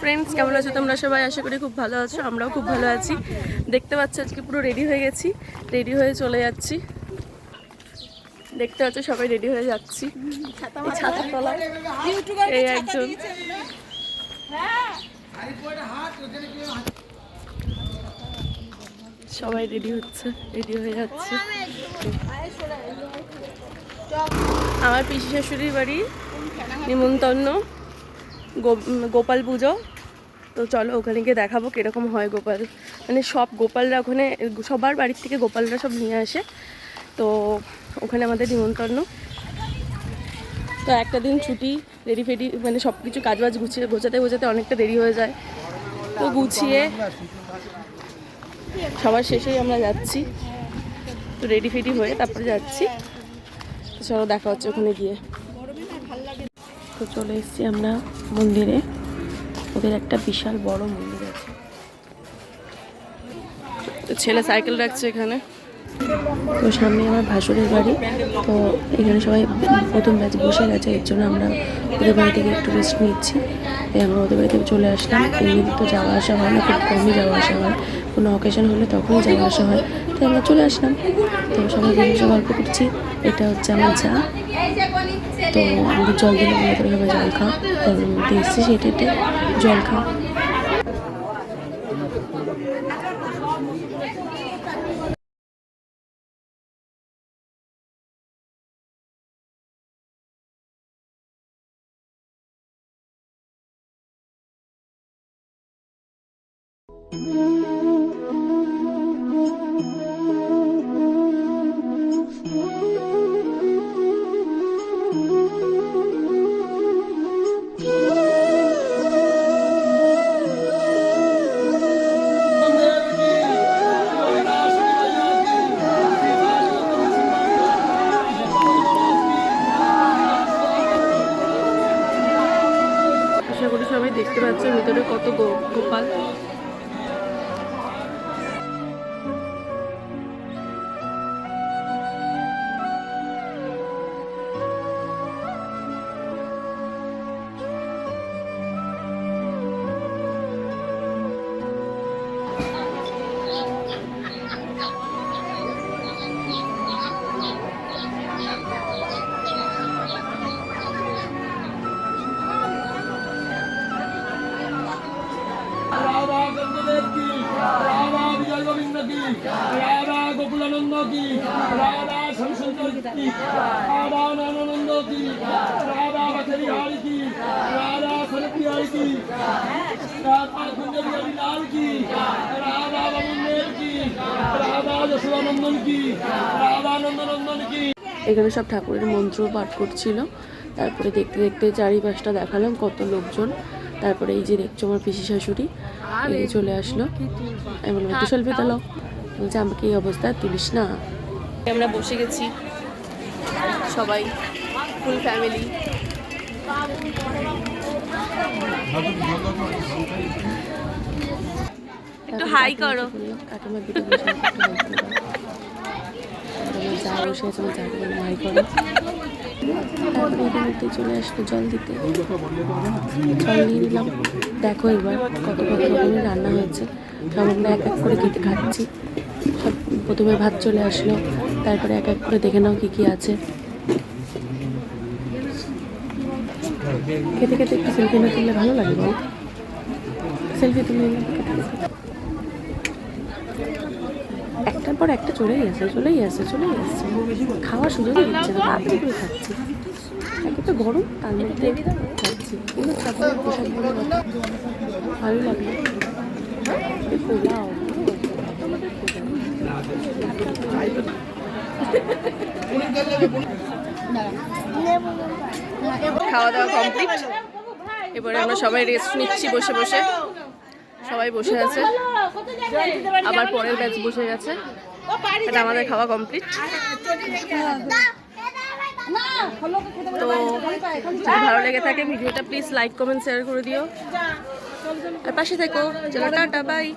Friends, কেমন আছো তোমরা সবাই? আশা করি খুব ভালো আছো, আমরাও খুব ভালো আছি। দেখতে পাচ্ছ আজকে পুরো রেডি হয়ে গেছি, রেডি হয়ে চলে যাচ্ছি। দেখতে পাচ্ছ সবাই রেডি হয়ে যাচ্ছি। ছাতার তলায় এই একজন, সবাই রেডি হচ্ছে, রেডি হয়ে যাচ্ছে। আমার পিসি শাশুড়ির বাড়ি নিমন্ত্রণ গোপাল পুজো। তো চলো ওখানে গিয়ে দেখাবো কীরকম হয় গোপাল, মানে সব গোপালরা ওখানে, সবার বাড়ির থেকে গোপালরা সব নিয়ে আসে। তো ওখানে আমাদের নিমন্ত্রণ। তো একটা দিন ছুটি, রেডি ফেডি, মানে সব কিছু কাজবাজ গুছিয়ে গোছাতে অনেকটা দেরি হয়ে যায়। তো গুছিয়ে সবার শেষেই আমরা যাচ্ছি। তো রেডি ফেডি হয়ে তারপরে যাচ্ছি। চলো দেখা হচ্ছে ওখানে গিয়ে। তো চলে এসেছি আমরা মন্দিরে। ওদের একটা বিশাল বড় মন্দির আছে। তো ছেলে সাইকেল রাখছে এখানে। তো সামনে আমার ভাসুরের বাড়ি। তো এখানে সবাই প্রথম ব্যাচ বসে গেছে, এর জন্য আমরা ওদের বাড়ি থেকে একটু রেস্ট নিচ্ছি। তাই আমরা ওদের বাড়ি থেকে চলে আসলাম। এমনি তো যাওয়া আসা হয় না, খুব কমই যাওয়া আসা হয়, কোনো অকেশন হলে তখনই যাওয়া আসা হয়। তো আমরা চলে আসলাম। তো সবাই বসে গল্প করছি। এটা হচ্ছে আমার চা। তো আমাদের জল দিলে মনে করে সবাই জল খাও, গরমের মধ্যে এসেছি সেটাতে জল খাও। আশা করি সবাই দেখতে পাচ্ছ ভিতরে কত গোপাল। राधा गोकुलानंद की, राधा श्यामसुंदर की, राधा नानानंद की, राधा बचरिहारी की, राधा सरपिहारी की, राधा कुंजबिहारी लाल की, राधा बमुंदेव की, राधा यशोदानंदन की, राधा नंदनंदन की। এখানে সব ঠাকুরের মন্ত্র পাঠ করছিল। তারপরে দেখতে দেখতে চারিপাশটা দেখালাম কত লোকজন। তারপরে এই যে দেখছো আমার পিসি শাশুড়ি এই চলে আসলো। আমি বললাম একটু সেলফি তোলো। বলছে আমাকে এই অবস্থায় তুলিস না। আমরা বসে গেছি সবাই, ফুল ফ্যামিলি। একটু হাই করো। কাকিমার দিকে বসে যা বসে আছে আমার যাকে বলে হাই করো। তারপরে এখানে চলে আসলো জল দিতে, জল নিয়ে নিলাম। দেখো এবার কত কত রকমের রান্না হয়েছে, সব আমরা এক এক করে কেটে খাচ্ছি। সব প্রথমে ভাত চলে আসলো, তারপরে এক এক করে দেখে নাও কী কী আছে। খেতে খেতে একটু সেলফি না তুললে ভালো লাগে বল? সেলফি তুলে নিলাম খেতে খেতে। একটার পর একটা চলেই আসছে। খাওয়ার সুযোগই দিচ্ছে না, তাড়াতাড়ি করে খাচ্ছি। একে তো গরম, তার মধ্যে খাচ্ছি। কিন্তু ঠাকুরের প্রসাদ বলে কথা, ভালো লাগলো। পোলাও খাওয়া দাওয়া কমপ্লিট। এবারে আমরা সবাই রেস্ট নিচ্ছি বসে বসে। সবাই বসে আছে, আবার পরের ব্যাচ বসে গেছে। এটা আমাদের খাওয়া কমপ্লিট। তো যদি ভালো লেগে থাকে ভিডিওটা প্লিজ লাইক কমেন্ট শেয়ার করে দিও, আর পাশে থেকো। চলো টাটা, বাই।